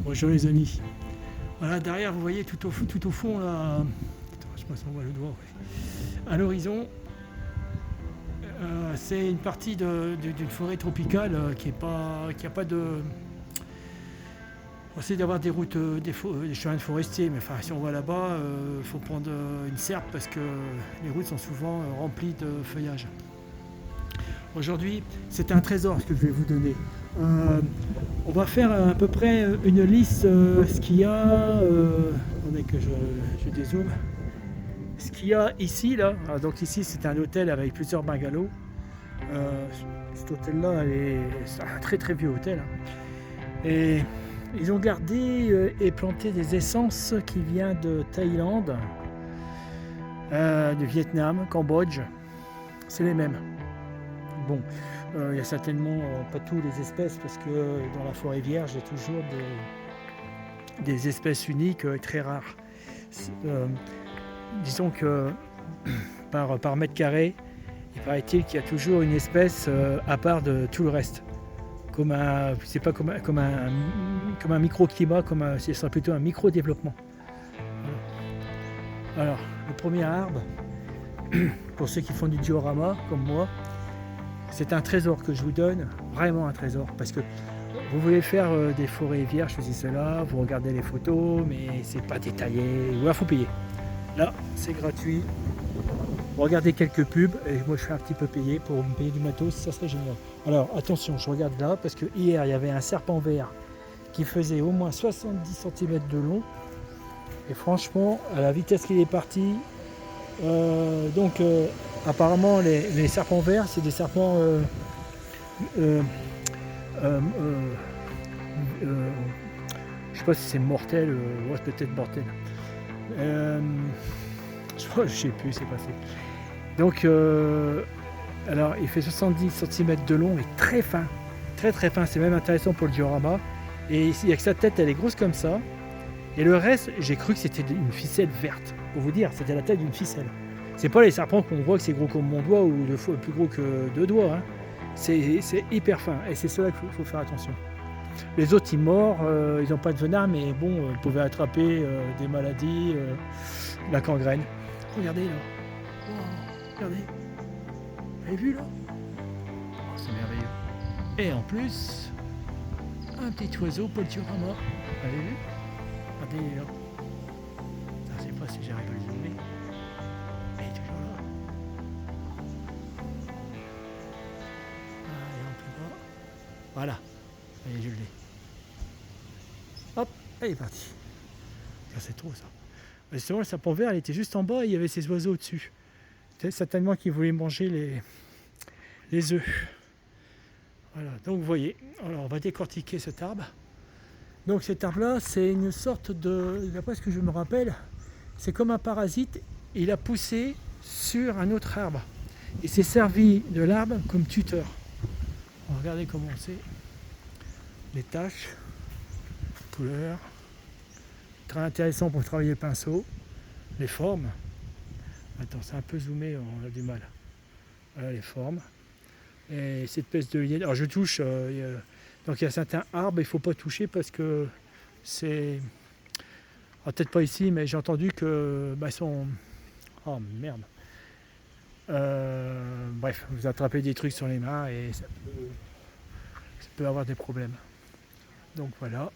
Bonjour les amis. Voilà, derrière, vous voyez tout au fond, là, attends, je sais pas si on voit le doigt, ouais. À l'horizon, c'est une partie d'une forêt tropicale qui a pas de... On essaie d'avoir des routes, des chemins de forestiers, mais enfin, si on va là-bas, il faut prendre une serpe parce que les routes sont souvent remplies de feuillage. Aujourd'hui, c'est un trésor ce que je vais vous donner. On va faire à peu près une liste, ce qu'il y a. Attendez que je dézoome. Ce qu'il y a ici, là. Alors, donc ici, c'est un hôtel avec plusieurs bungalows. Cet hôtel-là, c'est un très très vieux hôtel. Hein. Et ils ont gardé et planté des essences qui viennent de Thaïlande, du Vietnam, Cambodge. C'est les mêmes. Bon, il y a certainement pas toutes les espèces parce que dans la forêt vierge, il y a toujours des espèces uniques et très rares. Disons que par mètre carré, il paraît-il qu'il y a toujours une espèce à part de tout le reste. Comme un micro-climat, ce serait plutôt un micro-développement. Alors, le premier arbre, pour ceux qui font du diorama comme moi, c'est un trésor que je vous donne, vraiment un trésor, parce que vous voulez faire des forêts vierges, ceci, cela, vous regardez les photos, mais c'est pas détaillé, ou là, faut payer. Là, c'est gratuit. Regardez quelques pubs, et moi je suis un petit peu payé pour me payer du matos, ça serait génial. Alors attention, je regarde là, parce que hier, il y avait un serpent vert qui faisait au moins 70 cm de long, et franchement, à la vitesse qu'il est parti, apparemment les serpents verts c'est des serpents je sais pas si c'est mortel, ouais, peut-être mortel, je sais plus, c'est passé. Donc alors il fait 70 cm de long et très fin, très fin, c'est même intéressant pour le diorama. Et il y a que sa tête, elle est grosse comme ça, et le reste j'ai cru que c'était une ficelle verte, pour vous dire, c'était la taille d'une ficelle. C'est pas les serpents qu'on voit que c'est gros comme mon doigt ou deux fois plus gros que deux doigts. Hein. C'est hyper fin et c'est cela qu'il faut faire attention. Les autres ils mordent, ils n'ont pas de venin, mais bon, ils pouvaient attraper des maladies, la gangrène. Regardez là. Oh, regardez. Vous avez vu là? Oh, c'est merveilleux. Et en plus, un petit oiseau pour le diorama. Vous avez vu? Regardez là. Je ne sais pas si j'arrive à le zoomer. Il est toujours là. Et en plus bas. Voilà. Allez, je l'ai. Hop, elle est partie. C'est trop ça. Justement, le serpent vert, il était juste en bas et il y avait ces oiseaux au-dessus. C'est certainement qu'ils voulaient manger les œufs. Voilà, donc vous voyez. Alors, on va décortiquer cet arbre. Donc cet arbre-là, c'est une sorte de, d'après ce que je me rappelle, c'est comme un parasite. Il a poussé sur un autre arbre. Il s'est servi de l'arbre comme tuteur. Regardez comment c'est. Les taches, couleurs. Très intéressant pour travailler le pinceau. Les formes. Attends, c'est un peu zoomé, on a du mal. Voilà les formes. Et cette espèce de liane. Alors je touche. Donc il y a certains arbres, il ne faut pas toucher parce que c'est. Alors, peut-être pas ici, mais j'ai entendu que ils sont. Oh merde. Bref, vous attrapez des trucs sur les mains et ça peut avoir des problèmes. Donc voilà.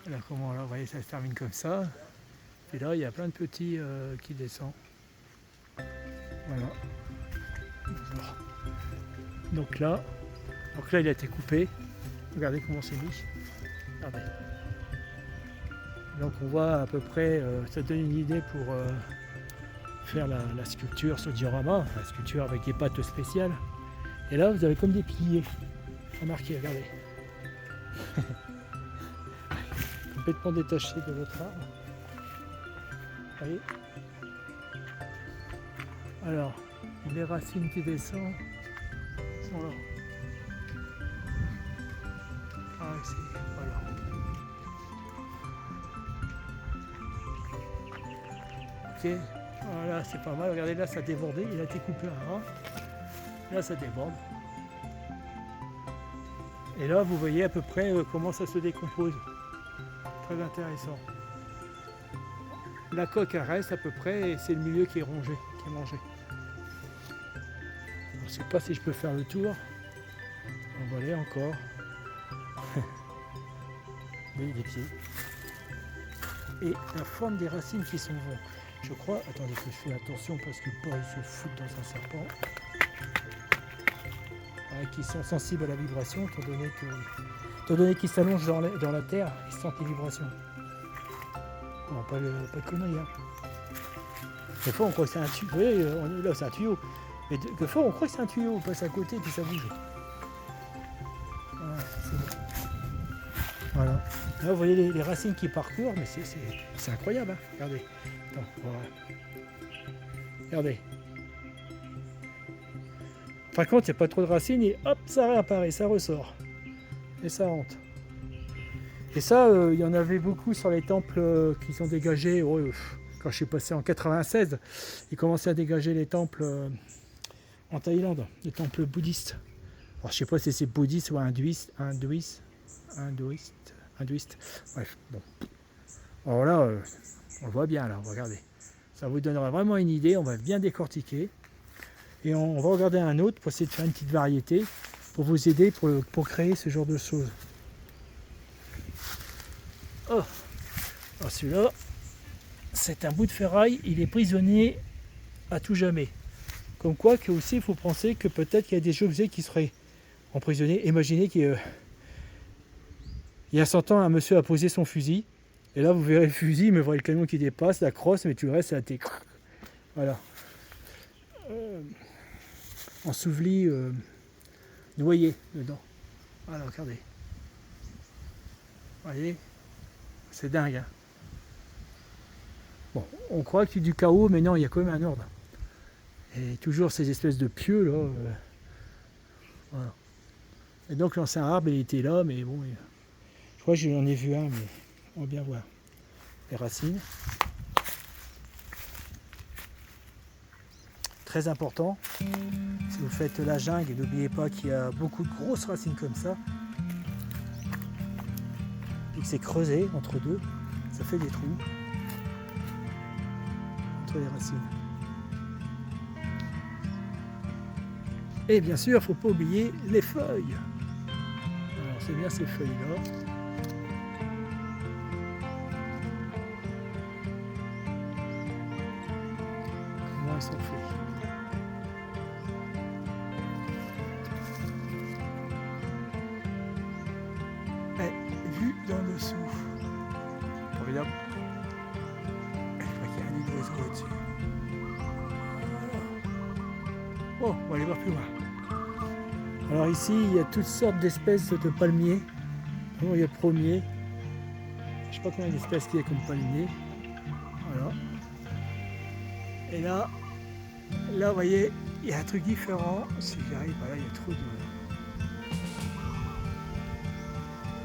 Là, comment là, vous voyez, ça se termine comme ça. Et là, il y a plein de petits qui descendent. Voilà. Donc là, il a été coupé. Regardez comment c'est mis. Regardez. Donc on voit à peu près, ça donne une idée pour faire la sculpture sur diorama, la sculpture avec des pattes spéciales. Et là, vous avez comme des piliers. Remarquez, regardez. Complètement détaché de votre arbre. Vous voyez? Alors, les racines qui descendent sont là. Ah, voilà. Ok, voilà, c'est pas mal. Regardez, là, ça a débordé. Il a été coupé avant. Là, ça déborde. Et là, vous voyez à peu près comment ça se décompose. Très intéressant. La coque elle reste à peu près et c'est le milieu qui est rongé, qui est mangé. Je ne sais pas si je peux faire le tour. On va aller encore. Oui, des pieds. Et la forme des racines qui sont rondes. Je crois, attendez que je fais attention parce que Paul se fout dans un serpent. Ouais, qui sont sensibles à la vibration, étant donné qu'ils s'allongent dans la terre, ils sentent les vibrations. Non, pas de conneries. Hein. Des fois on croit que c'est un tuyau. Vous voyez, là c'est un tuyau. Mais des fois on croit que c'est un tuyau, on passe à côté et puis ça bouge. Voilà, c'est bon. Voilà. Là vous voyez les racines qui parcourent, mais c'est incroyable. Hein. Regardez. Attends, voilà. Regardez. Par contre, il n'y a pas trop de racines et hop, ça réapparaît, ça ressort. Et ça rentre. Et ça, il y en avait beaucoup sur les temples qui sont dégagés. Quand je suis passé en 96, ils commençaient à dégager les temples en Thaïlande, les temples bouddhistes. Alors, je ne sais pas si c'est bouddhiste ou hindouiste. Bref, bon. Alors là, on le voit bien, là, regardez. Ça vous donnera vraiment une idée, on va bien décortiquer. Et on va regarder un autre pour essayer de faire une petite variété, pour vous aider pour créer ce genre de choses. Oh, alors celui-là, c'est un bout de ferraille, il est prisonnier à tout jamais. Comme quoi que aussi il faut penser que peut-être qu'il y a des objets qui seraient emprisonnés. Imaginez qu'il y a 100 ans, un monsieur a posé son fusil, et là vous verrez le fusil, mais vous voyez le camion qui dépasse, la crosse, mais tout le reste c'est la tête. Voilà. Enseveli, noyé dedans. Voilà, regardez. Vous voyez, c'est dingue. Hein. Bon, on croit qu'il y a du chaos, mais non, il y a quand même un ordre. Et toujours ces espèces de pieux là. Voilà. Et donc l'ancien arbre, il était là, mais bon, je crois que j'en ai vu un, mais on va bien voir. Les racines. Très important. Si vous faites la jungle, n'oubliez pas qu'il y a beaucoup de grosses racines comme ça. Et que c'est creusé entre deux. Ça fait des trous entre les racines. Et bien sûr, il ne faut pas oublier les feuilles. Alors c'est bien ces feuilles-là. Comment elles sont faites. Vue d'en dessous. Formidable. Je crois qu'il y a un nid d'oiseau là-dessus. Bon, on va aller voir plus loin. Alors ici, il y a toutes sortes d'espèces de palmiers. Bon, il y a le premier. Je ne sais pas combien d'espèces qu'il y a comme palmiers. Voilà. Et là, vous voyez, il y a un truc différent. Si j'arrive, voilà, il y a trop de...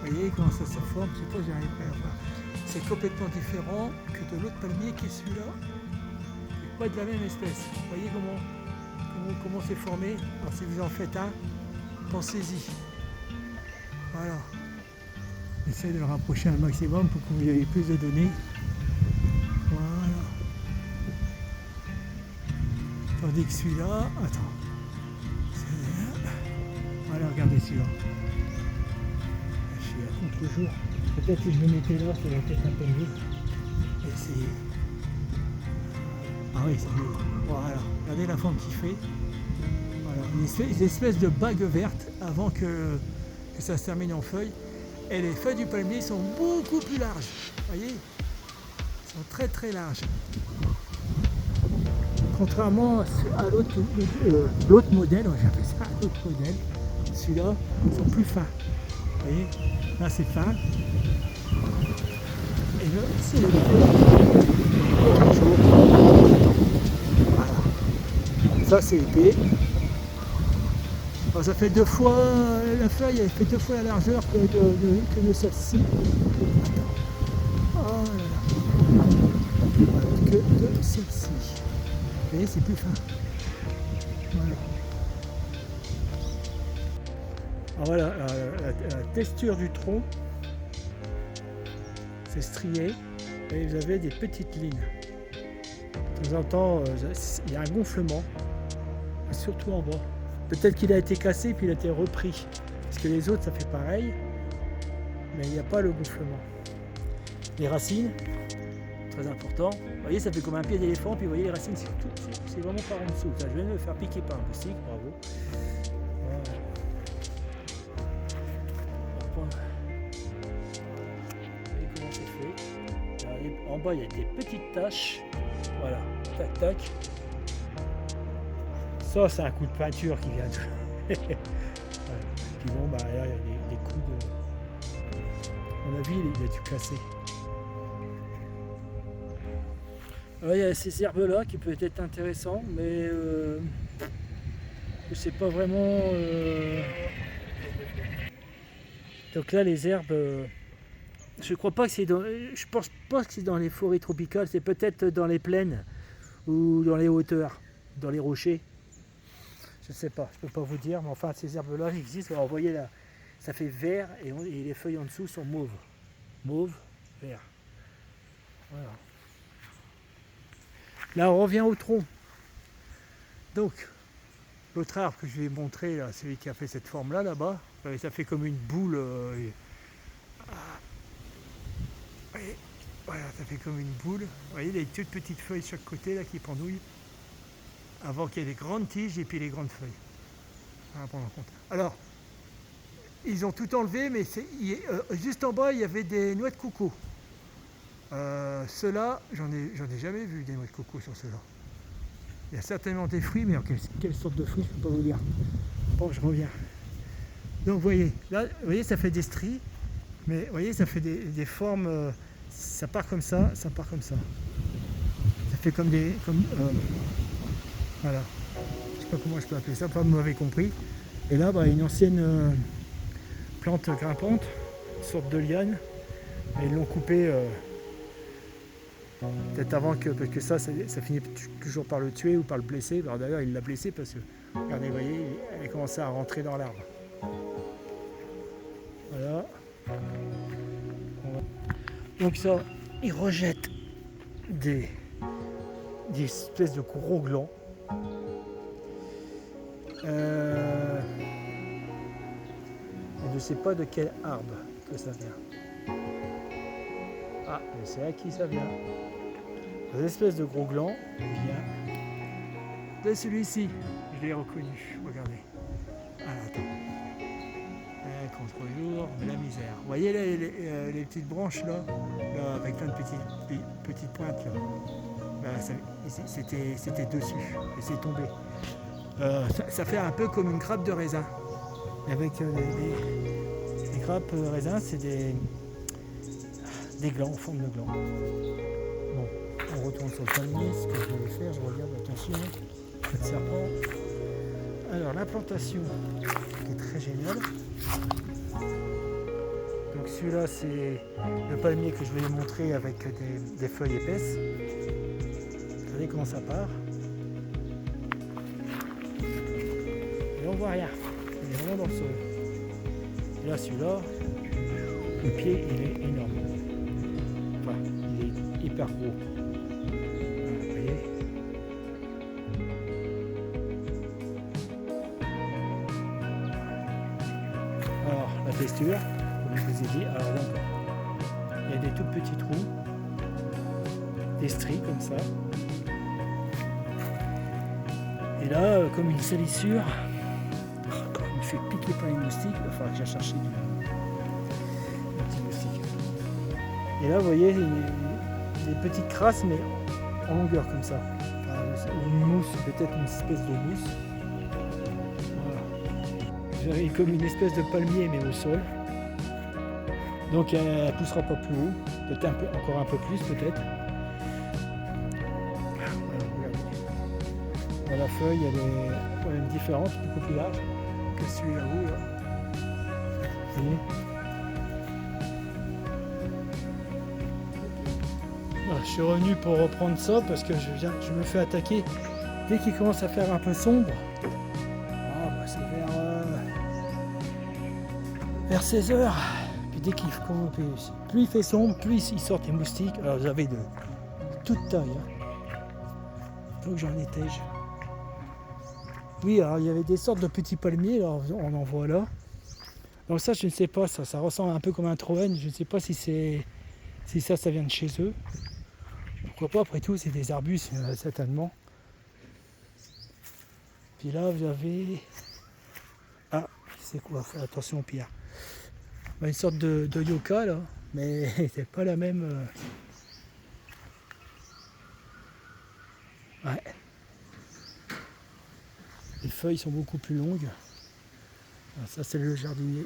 Vous voyez comment ça se forme, je ne sais pas si j'arriverai à voir. C'est complètement différent que de l'autre palmier qui est celui-là. C'est pas de la même espèce. Vous voyez comment c'est formé. Alors si vous en faites un, pensez-y. Voilà. J'essaie de le rapprocher un maximum pour que vous ayez plus de données. Voilà. Tandis que celui-là, attends. Voilà, regardez celui-là. Je suis à contre-jour. Peut-être que je le mettais là, ça va peut-être un peu mieux. Et c'est... Ah oui, c'est mieux. Voilà. Regardez la forme qu'il fait. Voilà. Une espèce de bague verte avant que ça se termine en feuilles. Et les feuilles du palmier sont beaucoup plus larges. Vous voyez ? Elles sont très très larges. Contrairement à l'autre modèle, j'appelle ça l'autre modèle, celui-là, ils sont plus fins. Vous voyez ? Là c'est fin. Et là c'est épais. Voilà. Ça c'est épais. Alors, ça fait 2 fois la feuille, elle fait 2 fois la largeur que de celle-ci. Oh là là. Voilà, que de celle-ci. Vous voyez, c'est plus fin. Voilà. Alors voilà, la texture du tronc, c'est strié et vous avez des petites lignes. De temps en temps, il y a un gonflement, surtout en bas. Peut-être qu'il a été cassé puis il a été repris. Parce que les autres, ça fait pareil, mais il n'y a pas le gonflement. Les racines, très important. Vous voyez, ça fait comme un pied d'éléphant, puis vous voyez les racines, c'est vraiment par en dessous. Ça, je viens de me faire piquer par un moustique, bravo. Voilà. Vous voyez comment c'est fait. En bas, il y a des petites taches. Voilà, tac, tac. Ça, c'est un coup de peinture qui vient de... Voilà. Puis bon, bah, là, il y a des coups de... À mon avis, il a dû casser. Alors, il y a ces herbes-là qui peuvent être intéressants, mais je sais pas vraiment... Donc là, les herbes... je crois pas que c'est dans... Je pense pas que c'est dans les forêts tropicales, c'est peut-être dans les plaines ou dans les hauteurs, dans les rochers. Je sais pas, je peux pas vous dire, mais enfin ces herbes-là existent. Alors, vous voyez là, ça fait vert et les feuilles en dessous sont mauves. Mauve, vert. Voilà. Là, on revient au tronc. Donc, l'autre arbre que je vais montrer, là, celui qui a fait cette forme-là, là-bas, ça fait comme une boule. Voilà, ça fait comme une boule. Vous voyez, les toutes petites feuilles de chaque côté là qui pendouillent. Avant qu'il y ait les grandes tiges et puis les grandes feuilles. À prendre en compte. Alors, ils ont tout enlevé, mais juste en bas, il y avait des noix de coco. Ceux-là, j'en ai jamais vu des noix de coco sur ceux-là. Il y a certainement des fruits, mais quelle sorte de fruits, je ne peux pas vous dire. Bon, je reviens. Donc, vous voyez, là, vous voyez, ça fait des stries, mais vous voyez, ça fait des formes, ça part comme ça, ça part comme ça. Ça fait comme des... voilà. Je ne sais pas comment je peux appeler ça, pas vous m'avez compris. Et là, bah, une ancienne plante grimpante, une sorte de liane, et ils l'ont coupée peut-être avant que, parce que ça finit toujours par le tuer ou par le blesser. Alors d'ailleurs, il l'a blessé parce que, regardez, vous voyez, elle a commencé à rentrer dans l'arbre. Voilà. Donc ça, il rejette des espèces de gros glands. Je ne sais pas de quel arbre que ça vient. Ah, je sais à qui ça vient. Des espèces de gros glands vient de celui-ci. Je l'ai reconnu, regardez. Ah, attends. Contre-jour, mais la misère. Vous voyez les petites branches là, avec plein de petites pointes là. C'était dessus et c'est tombé. Ça fait un peu comme une grappe de raisin. Avec les grappes raisins, c'est des glands en forme de glands. Bon, on retourne sur le palmier, ce que je vais faire, je regarde, attention, pas de serpent. Alors l'implantation qui est très géniale. Donc celui-là c'est le palmier que je vais vous montrer avec des feuilles épaisses. Vous voyez comment ça part. Et on voit rien. Il est vraiment dans le sol. Et là celui-là, le pied il est énorme. Enfin, il est hyper gros. Voilà, vous voyez. Alors la texture, comme je vous ai dit, alors donc, il y a des tout petits trous, des stries comme ça. Et là, comme une salissure, quand il me fait piquer par les moustiques, il va falloir que j'aille chercher un petit moustique. Et là, vous voyez, des petites crasses, mais en longueur comme ça. Enfin, une mousse, peut-être une espèce de mousse. Voilà. J'ai comme une espèce de palmier, mais au sol. Donc elle ne poussera pas plus haut, peut-être encore un peu plus, peut-être. La feuille, elle est différente, beaucoup plus large que celui là-haut. Là. Vous voyez ? Je suis revenu pour reprendre ça parce que je me fais attaquer dès qu'il commence à faire un peu sombre. C'est vers 16h. Puis dès qu'il plus il fait sombre, plus ils sortent les moustiques. Alors vous avez de toute taille. Donc j'en étais. Oui, alors il y avait des sortes de petits palmiers, alors on en voit là. Donc ça, je ne sais pas, ça ressemble un peu comme un troène. Je ne sais pas si ça vient de chez eux. Pourquoi pas, après tout, c'est des arbustes, certainement. Puis là, vous avez... Ah, c'est quoi? Faire attention au pire. Une sorte de yucca, là, mais c'est pas la même... Ouais. Les feuilles sont beaucoup plus longues. Alors ça, c'est le jardinier.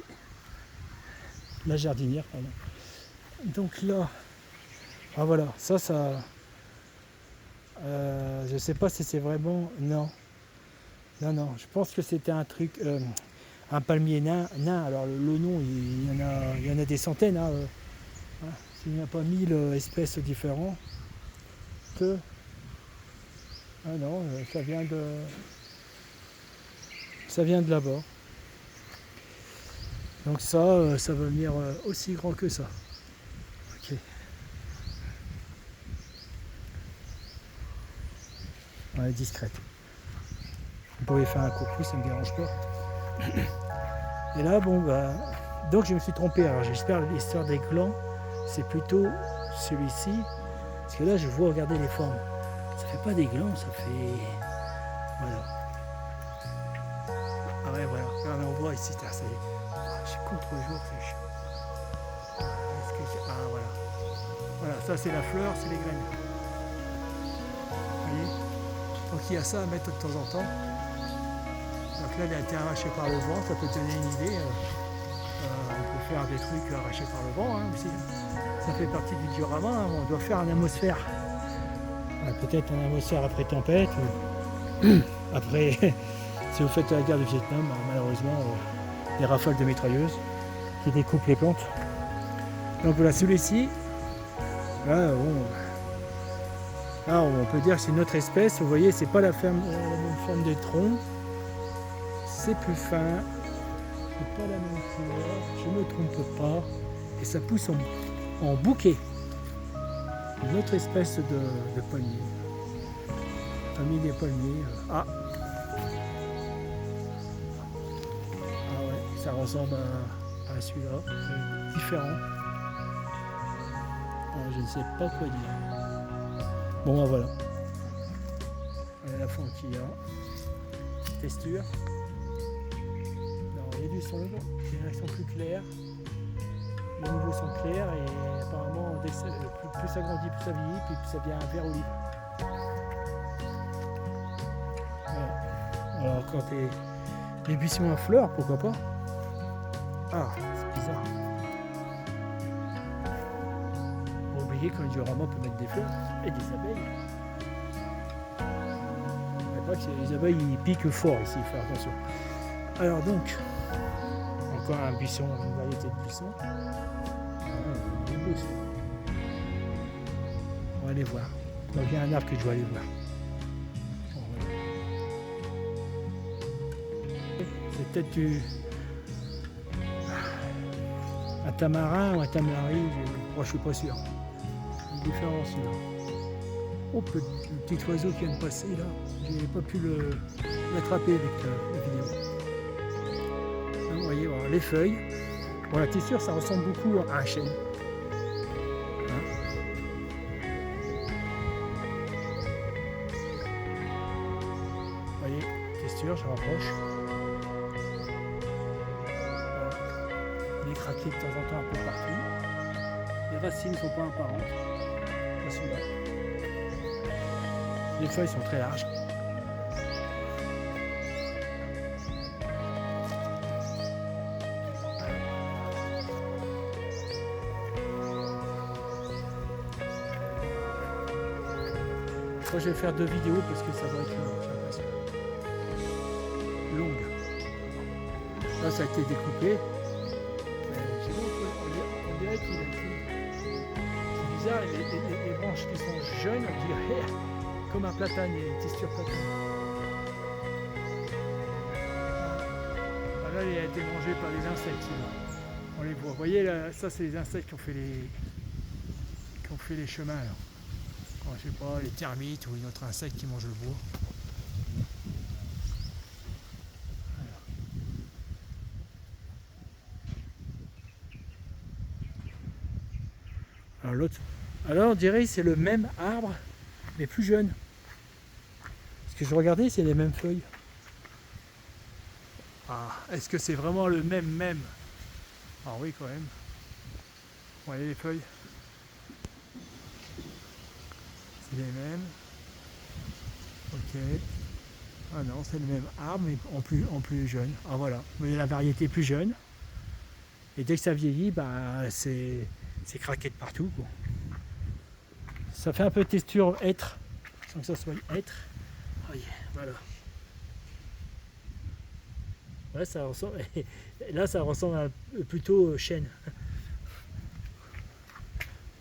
La jardinière, pardon. Donc là... Ah voilà, ça... je sais pas si c'est vraiment... Non, je pense que c'était un truc... un palmier nain. Alors le nom, il y en a des centaines. Hein, voilà. S'il n'y a pas 1000 espèces différentes. Ah non, ça vient de là-bas. Donc ça va venir aussi grand que ça. Ok. Ouais, discrète. Vous pouvez faire un coucou, ça ne me dérange pas. Et là, bon, bah, donc je me suis trompé. Alors j'espère l'histoire des glands, c'est plutôt celui-ci. Parce que là, je vois, regardez les formes. Ça fait pas des glands, ça fait... Voilà. Ah ouais, voilà. Regardez, on voit ici, ça y est. Je suis contre-jour, c'est chiant. Ah, voilà. Voilà, ça c'est la fleur, c'est les graines. Vous voyez? Donc il y a ça à mettre de temps en temps. Donc là, elle a été arrachée par le vent, ça peut donner une idée. On peut faire des trucs arrachés par le vent hein, aussi. Ça fait partie du diorama, hein. On doit faire un atmosphère. Peut-être un atmosphère après tempête, ou après, si vous faites la guerre du Vietnam, malheureusement, des rafales de mitrailleuses qui découpent les plantes. Donc voilà, celui-ci, là, on peut dire que c'est une autre espèce. Vous voyez, c'est pas la même forme des troncs. C'est plus fin, c'est pas la même couleur, je ne me trompe pas, et ça pousse en bouquet. Une autre espèce de palmier. Famille des palmiers. Ah ouais, ça ressemble à celui-là, c'est différent. Alors, je ne sais pas quoi dire. Bon ben voilà. Voilà la fonquilla. Texture. Il y a du sombre, il y en a qui sont plus clairs, les nouveaux sont clairs et apparemment plus ça grandit, plus ça vieillit, puis ça devient un vert olive. Voilà. Alors quand les buissons à fleurs, pourquoi pas? Ah, c'est bizarre. Faut oublier qu'un diorama peut mettre des fleurs et des abeilles. Je crois que les abeilles ils piquent fort ici, il faut faire attention. Alors donc, encore un buisson, une variété de buissons. Il est beau celui-là. On va aller voir. Donc il y a un arbre que je dois aller voir. C'est peut-être un tamarin ou un tamari, moi je suis pas sûr. C'est différent celui-là. Oh, le petit oiseau qui vient de passer là, j'ai pas pu l'attraper avec la vidéo. Vous voyez, voilà, les feuilles. Bon, la texture, ça ressemble beaucoup à un chêne. Hein? Vous voyez, texture, je rapproche. Voilà. Il est craqué de temps en temps un peu partout. Les racines ne sont pas apparentes. Là, celui-là. Les feuilles sont très larges. Moi, je vais faire 2 vidéos parce que ça va être, j'ai l'impression, longue. Là, ça a été découpé. On dirait qu'il a été... C'est bizarre, les branches qui sont jeunes, on dirait comme un platane, il y a une texture platane. Là, il a été mangé par les insectes. On les voit. Vous voyez là, ça c'est les insectes qui ont fait les chemins là. Je sais pas, les termites ou un autre insecte qui mange le bois. Alors l'autre. Alors on dirait que c'est le même arbre mais plus jeune. Parce que je regardais, c'est les mêmes feuilles. Ah, est-ce que c'est vraiment le même? Ah oui quand même. Vous voyez les feuilles? C'est les mêmes. Ok. Ah non, c'est le même arbre mais en plus jeune. Ah voilà. Vous voyez la variété plus jeune. Et dès que ça vieillit, bah, c'est craqué de partout, quoi. Ça fait un peu texture hêtre, sans que ça soit hêtre. Oh yeah, voilà. Ouais, ça ressemble. Là, ça ressemble plutôt chêne.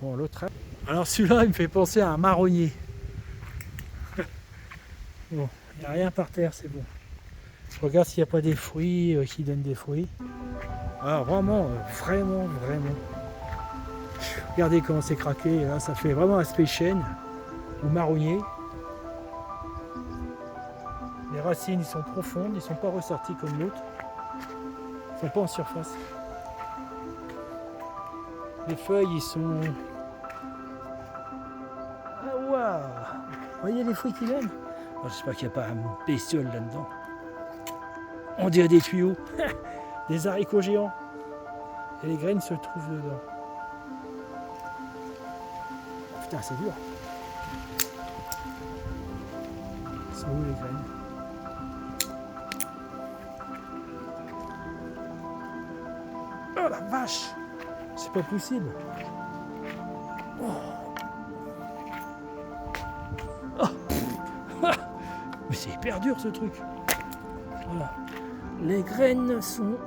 Bon, l'autre. Alors celui-là, il me fait penser à un marronnier. Bon, il n'y a rien par terre, c'est bon. Je regarde s'il n'y a pas des fruits qui donnent des fruits. Alors vraiment. Regardez comment c'est craqué. Là, ça fait vraiment aspect chêne ou marronnier. Les racines ils sont profondes, ils ne sont pas ressortis comme l'autre. Ils ne sont pas en surface. Les feuilles ils sont. Ah waouh! Vous voyez les fruits qu'il aime? J'espère qu'il n'y a pas un bestiole là-dedans. On dirait des tuyaux, des haricots géants. Et les graines se trouvent dedans. Putain, c'est dur. Elles sont où les graines? Oh la vache! C'est pas possible. Oh. Oh. Mais c'est hyper dur ce truc. Voilà. Les graines sont...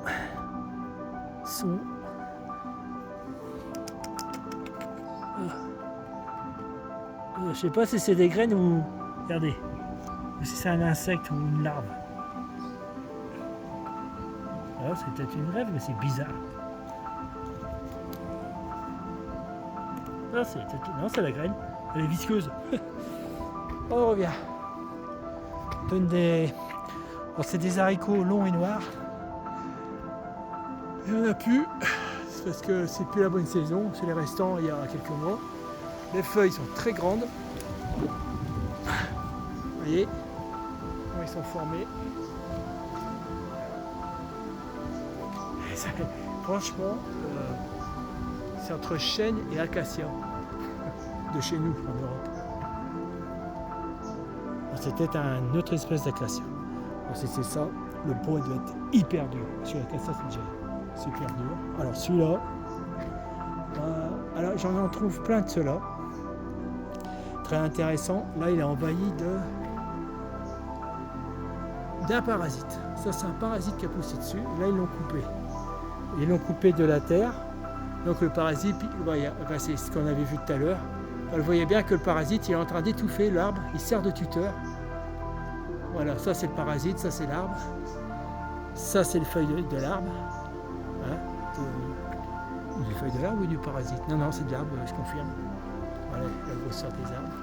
je sais pas si c'est des graines ou... Regardez. Ou si c'est un insecte ou une larve. Alors, c'est peut-être une rêve, mais c'est bizarre. Ah, non, c'est la graine. Elle est visqueuse. On revient. Donne des... Bon, c'est des haricots longs et noirs. Il n'y en a plus. C'est parce que c'est plus la bonne saison. C'est les restants il y a quelques mois. Les feuilles sont très grandes. Vous voyez comment ils sont formés. Franchement, c'est entre chêne et acacia de chez nous en Europe. C'était une autre espèce d'acacia. Si c'est ça, le bois doit être hyper dur. Sur l'acacia, c'est déjà super dur. Alors celui-là, alors j'en trouve plein de ceux-là. Très intéressant. Là, il est envahi d'un parasite. Ça, c'est un parasite qui a poussé dessus. Là, ils l'ont coupé. Ils l'ont coupé de la terre. Donc le parasite, c'est ce qu'on avait vu tout à l'heure. Vous voyez bien que le parasite, il est en train d'étouffer l'arbre. Il sert de tuteur. Voilà, ça c'est le parasite, ça c'est l'arbre. Ça c'est les feuilles de l'arbre. Hein, les feuilles de l'arbre ou du parasite? Non, non, c'est de l'arbre, je confirme. Voilà, la grosseur des arbres.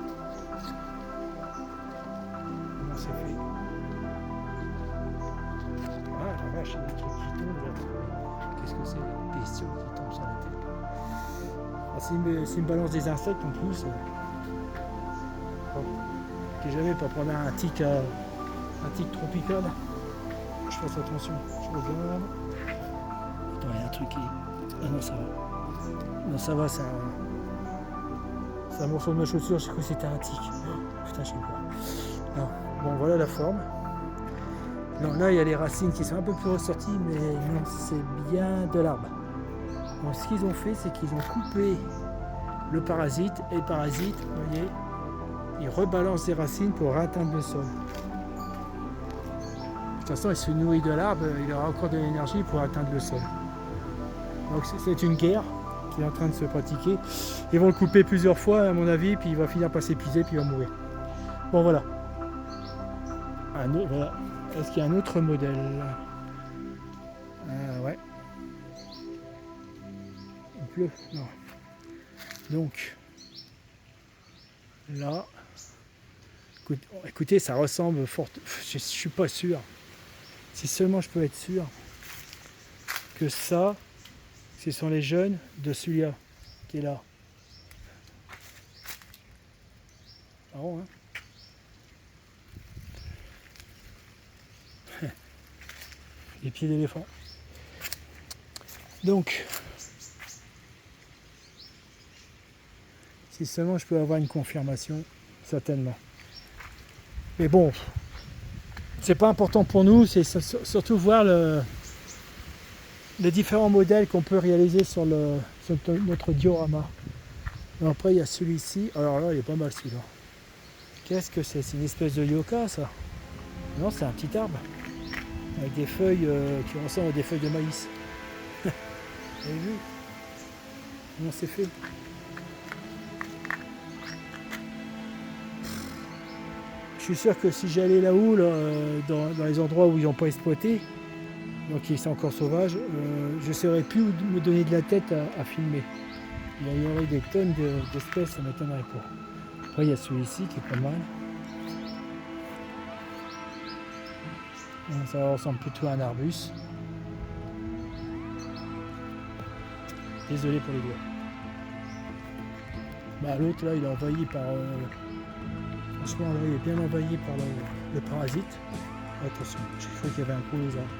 Comment c'est fait? Ah la vache, il y a des trucs qui tombent là. Qu'est-ce que c'est? Des bestioles qui tombent sur la tête. Ah, c'est une balance des insectes en plus. Bon, que jamais pas prendre un tic tropical. Je fasse attention. Je regarde. Attends, il y a un truc qui... Ah non, ça va. Non, ça va, c'est un morceau de ma chaussure, j'ai cru que c'était un tic. Putain, je sais pas. Non. Bon, voilà la forme. Non, là, il y a les racines qui sont un peu plus ressorties, mais non, c'est bien de l'arbre. Donc, ce qu'ils ont fait, c'est qu'ils ont coupé le parasite, et le parasite, vous voyez, il rebalance ses racines pour atteindre le sol. De toute façon, il se nourrit de l'arbre, il aura encore de l'énergie pour atteindre le sol. Donc, c'est une guerre qui est en train de se pratiquer. Ils vont le couper plusieurs fois, à mon avis, puis il va finir par s'épuiser, puis il va mourir. Bon, voilà. Voilà. Est-ce qu'il y a un autre modèle? Ouais. pleut. Non. Donc, là, écoutez, ça ressemble fort. Je suis pas sûr. Si seulement je peux être sûr que ça, ce sont les jeunes de celui-là qui est là. Marrant, hein? Les pieds d'éléphant. Donc, si seulement je peux avoir une confirmation, certainement. Mais bon, c'est pas important pour nous, c'est surtout voir les différents modèles qu'on peut réaliser sur notre diorama. Et après, il y a celui-ci. Alors là, il est pas mal celui-là. Qu'est-ce que c'est? C'est une espèce de yucca, ça? Non, c'est un petit arbre. Avec des feuilles qui ressemblent à des feuilles de maïs. Vous avez vu comment c'est fait? Je suis sûr que si j'allais là-haut, dans les endroits où ils n'ont pas exploité, donc ils sont encore sauvages, je ne saurais plus où me donner de la tête à filmer. Il y aurait des tonnes d'espèces, ça ne m'étonnerait pas. Après, il y a celui-ci qui est pas mal. Ça ressemble plutôt à un arbuste. Désolé pour les doigts. Bah, l'autre là, il est envahi par. Franchement, là, il est bien envahi par le parasite. Attention, j'ai cru qu'il y avait un gros lézard.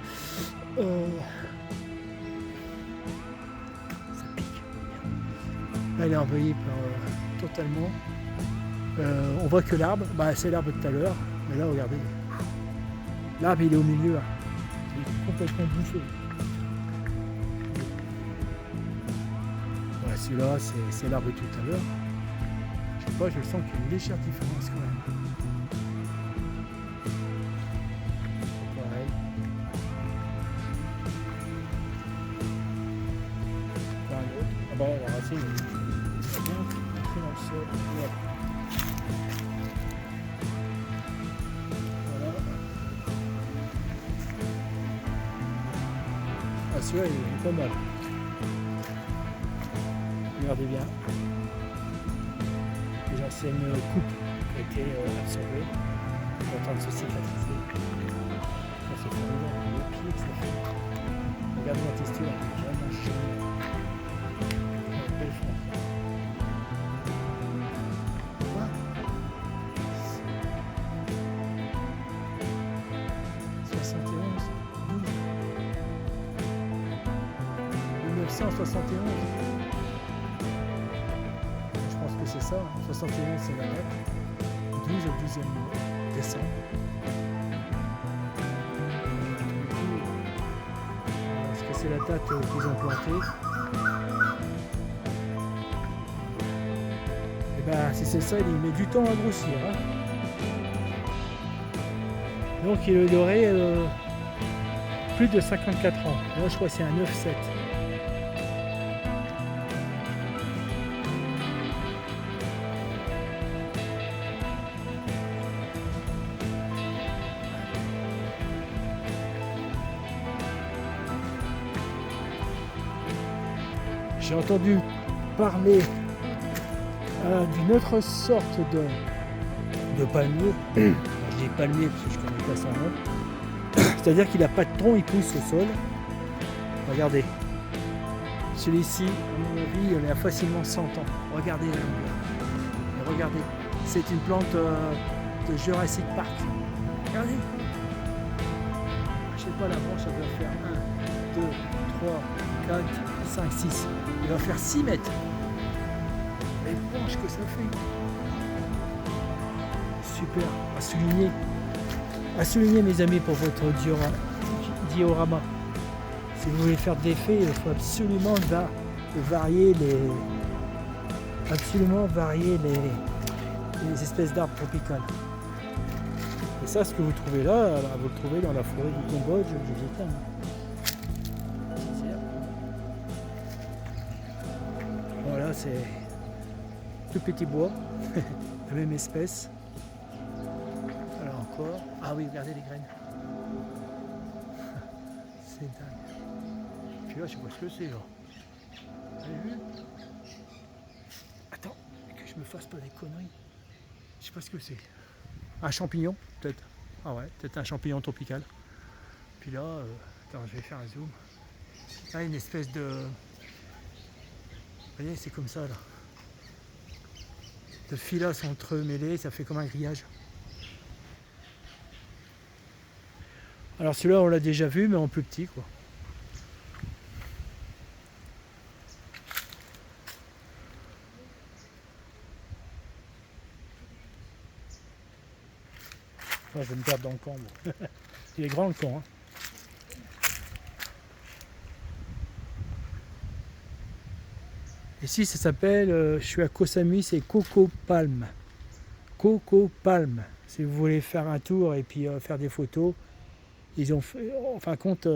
Ça pique. Là, il est envahi par totalement. On voit que l'arbre, c'est l'arbre de tout à l'heure. Mais là, regardez. L'arbre, il est au milieu. Là. Il est complètement bouffé. Ouais, celui-là, c'est l'arbre de tout à l'heure. Je sais pas, je sens qu'il y a une légère différence quand même. Pareil. Ah bah la racine est bien entrée dans le sol. Voilà. Ah celui-là il est pas mal. Regardez bien. Déjà c'est une coupe qui a été absorbée. Elle est en train de se cicatriser. Ça c'est formidable. Le pied que ça fait. Regardez la texture, elle est vraiment chelou. Belle forme. Quoi 71 12 1971. Je pense que c'est ça. 71 c'est la date. 12 au 12e décembre. Est-ce que c'est la date qu'ils ont plantée? Et ben si c'est ça, il met du temps à grossir. Hein. Donc il aurait plus de 54 ans. Là je crois que c'est un 9-7. J'ai entendu parler d'une autre sorte de palmier. Je dis palmier parce que je ne connais pas son nom. C'est-à-dire qu'il n'a pas de tronc, il pousse au sol. Regardez. Celui-ci, à mon avis, il a facilement 100 ans. Regardez la longueur. Et regardez, c'est une plante de Jurassic Park. Regardez. Je sais pas, la branche, ça doit faire 1, 2, 3, 4, 5, 6. Il va faire 6 mètres. Les branches que ça fait. Super. À souligner mes amis pour votre diorama. Si vous voulez faire de l'effet, il faut absolument varier les espèces d'arbres tropicales. Et ça, ce que vous trouvez là, vous le trouvez dans la forêt du Cambodge, du Vietnam. Voilà, c'est tout petit bois, la même espèce. Alors encore. Ah oui, regardez les graines. C'est dingue. Puis là, je sais pas ce que c'est là. Vous avez vu? Attends, que je me fasse pas des conneries. Je sais pas ce que c'est. Un champignon, peut-être. Ah ouais, peut-être un champignon tropical. Puis là, attends, je vais faire un zoom. Là, une espèce de... Vous voyez, c'est comme ça, là. De filasse entremêlés, ça fait comme un grillage. Alors celui-là, on l'a déjà vu, mais en plus petit, quoi. Enfin, je vais me perdre dans le camp. Bon. Il est grand le camp. Hein. Ici, ça s'appelle, je suis à Koh Samui, c'est Coco Palm. Coco Palm. Si vous voulez faire un tour et puis faire des photos, ils ont fait, en fin de compte,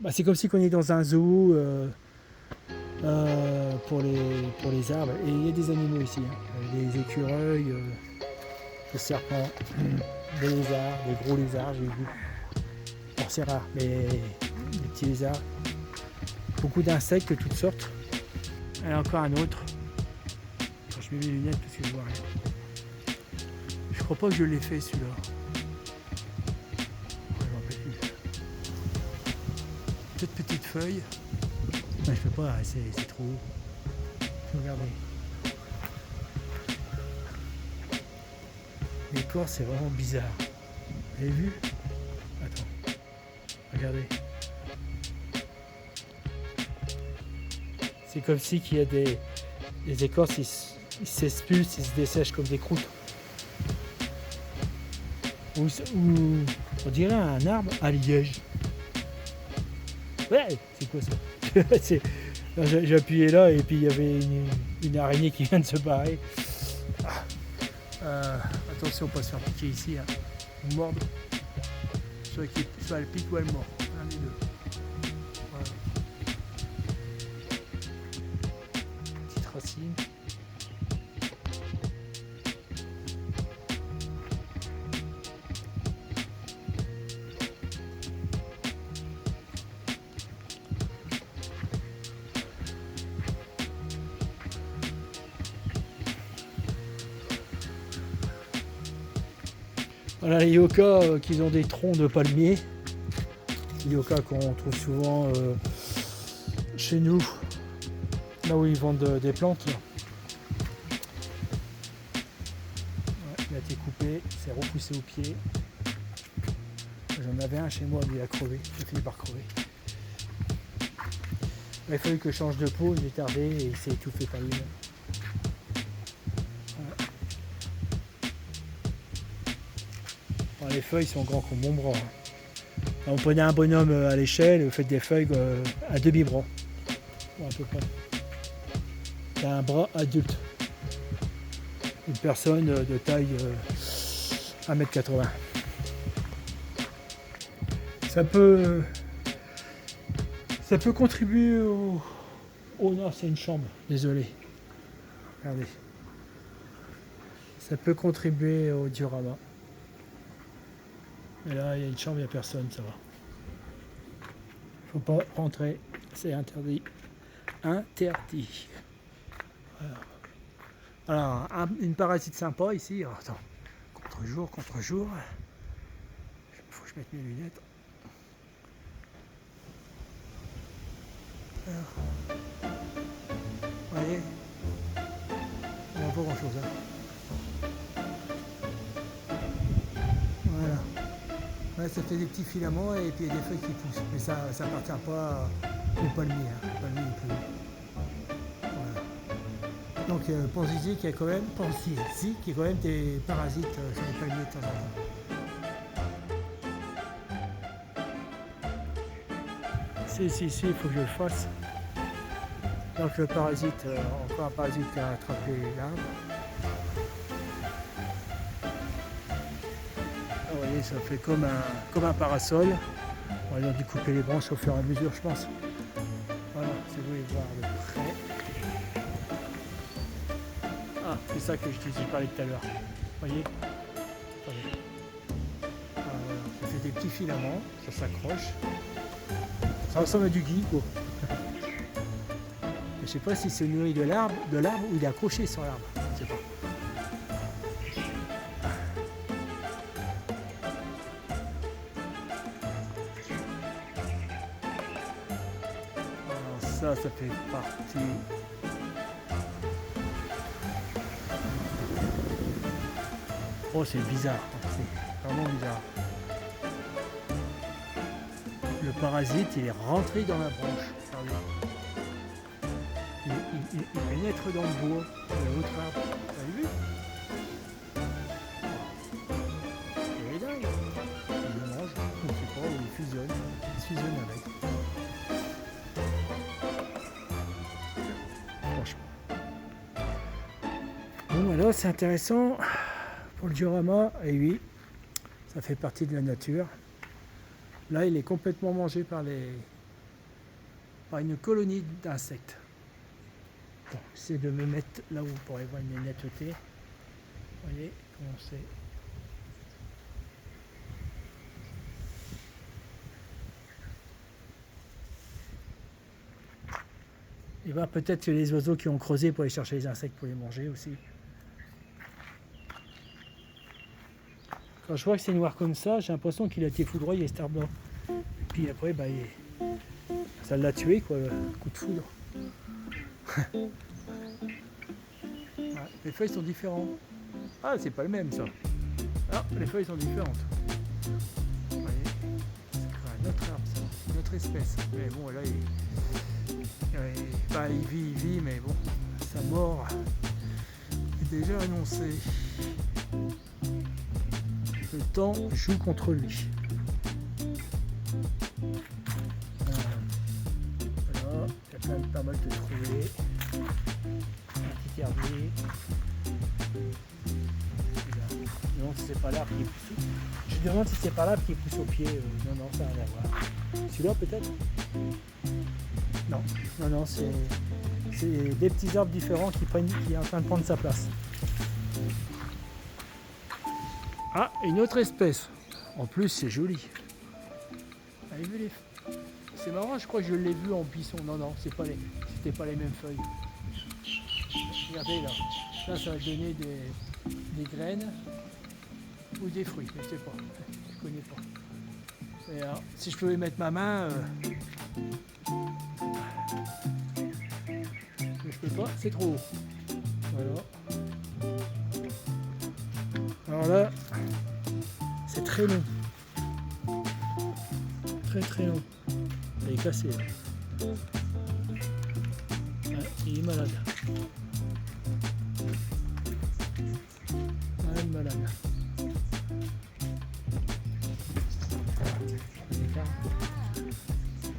bah, c'est comme si on est dans un zoo pour les arbres. Et il y a des animaux ici, hein. Des écureuils, des serpents, des lézards, des gros lézards, j'ai vu. Bon, c'est rare, mais des petits lézards. Beaucoup d'insectes de toutes sortes. Et encore un autre. Quand je mets mes lunettes parce que je vois rien. Je crois pas que je l'ai fait celui-là. Je m'en rappelle plus. Cette petite feuille. Non, je peux pas, c'est trop haut. Regardez. L'écorce c'est vraiment bizarre. Vous avez vu? Attends. Regardez. C'est comme si qu'il y a des écorces, ils s'expulsent, ils se dessèchent comme des croûtes. Ou on dirait un arbre à liège. Ouais, c'est quoi ça? J'ai appuyé là et puis il y avait une araignée qui vient de se barrer. Attention, pas se faire piquer ici, hein. Ou mordre. Soit elle pique ou elle mord. Un des deux. Voilà. Petite racine. Voilà les yokas qui ont des troncs de palmiers. Les yokas qu'on trouve souvent chez nous, là où ils vendent des plantes. Là. Ouais, il a été coupé, c'est repoussé au pied. J'en avais un chez moi, mais il a crevé, il a fini par crever. Il a fallu que je change de peau, il est tardé et il s'est étouffé par lui-même. Les feuilles sont grands comme mon bras. On prenait un bonhomme à l'échelle et vous faites des feuilles à demi-bras. Bon, à peu près. C'est un bras adulte. Une personne de taille 1m80. Ça peut contribuer au... Oh non, c'est une chambre, désolé. Regardez. Ça peut contribuer au diorama. Et là, il y a une chambre, il n'y a personne, ça va. Faut pas rentrer, c'est interdit. Interdit. Voilà. Alors, une parasite sympa ici. Alors, attends, contre-jour. Faut que je mette mes lunettes. Alors, vous voyez, il n'y a pas grand-chose. Hein. Voilà. Ouais, ça fait des petits filaments et puis il y a des feuilles qui poussent. Mais ça appartient pas au palmier. Hein. Le palmier est plus haut. Voilà. Donc pensez-y qu'il y a quand même, des parasites sur les palmiers de temps en temps. Si, il faut que je le fasse. Donc le parasite, encore un parasite qui a attrapé l'arbre. Vous voyez, ça fait comme un parasol. On va dû couper les branches au fur et à mesure, je pense. Voilà, si vous voulez voir de près. Ah, c'est ça que je parlais tout à l'heure. Vous voyez? Attendez. Ah, voilà. Ça fait des petits filaments, ça s'accroche. Ça ressemble à du gui, quoi. Je sais pas si c'est nourri de l'arbre ou il est accroché sur l'arbre. Je sais pas. Alors ça fait partie. Oh, c'est bizarre, c'est vraiment bizarre. Le parasite, il est rentré dans la branche. Regardez. Il pénètre dans le bois, dans l'autre arbre. Vous avez vu? Il est dingue. Il le mange, on ne sait pas, il fusionne avec. Franchement. Bon, alors c'est intéressant pour le diorama, et oui, ça fait partie de la nature. Là, il est complètement mangé par une colonie d'insectes. Bon, j'essaie de me mettre là où vous pourrez voir une netteté. Vous voyez comment c'est. Et voir peut-être que les oiseaux qui ont creusé pour aller chercher les insectes pour les manger aussi. Quand je vois que c'est noir comme ça, j'ai l'impression qu'il a été foudroyé cet arbre-là. Puis après, bah, ça l'a tué, quoi, le coup de foudre. Ouais, les feuilles sont différentes. Ah, c'est pas le même ça. Ah, les feuilles sont différentes. Vous voyez, c'est un autre arbre, ça. Une autre espèce. Mais bon, là, il vit, mais bon, sa mort est déjà annoncée. Le temps joue contre lui. Voilà, il y a pas mal de trouver. Un petit herbier. Je demande si c'est pas l'arbre qui pousse. Je demande si c'est pas l'arbre qui pousse au pied. Non, ça n'a rien à voir. Celui-là peut-être? Non, c'est des petits arbres différents qui est en train de prendre sa place. Ah, une autre espèce. En plus, c'est joli. Vous avez vu les... C'est marrant, je crois que je l'ai vu en buisson. Non, c'était pas les mêmes feuilles. Regardez là. Là, ça va donner des graines ou des fruits. Je ne sais pas. Je connais pas. Et alors, si je pouvais mettre ma main... Je peux pas, c'est trop haut. Voilà. Alors là, c'est très long. Très long. Il est cassé là. Ouais, il est malade. Malade.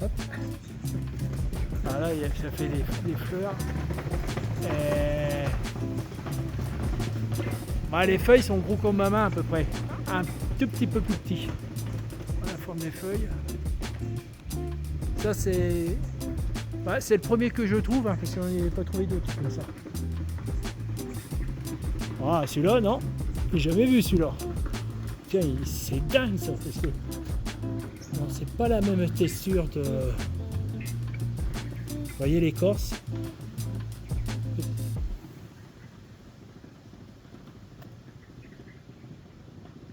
Hop. Ah là, ça fait des fleurs. Bah, les feuilles sont gros comme ma main à peu près. Un tout petit peu plus petit. Voilà la forme des feuilles. Ça c'est le premier que je trouve, hein, parce qu'on n'y avait pas trouvé d'autres comme ça. Ah, celui-là, non, j'ai jamais vu celui-là. Tiens, c'est dingue ça, parce que non, c'est pas la même texture de. Vous voyez l'écorce?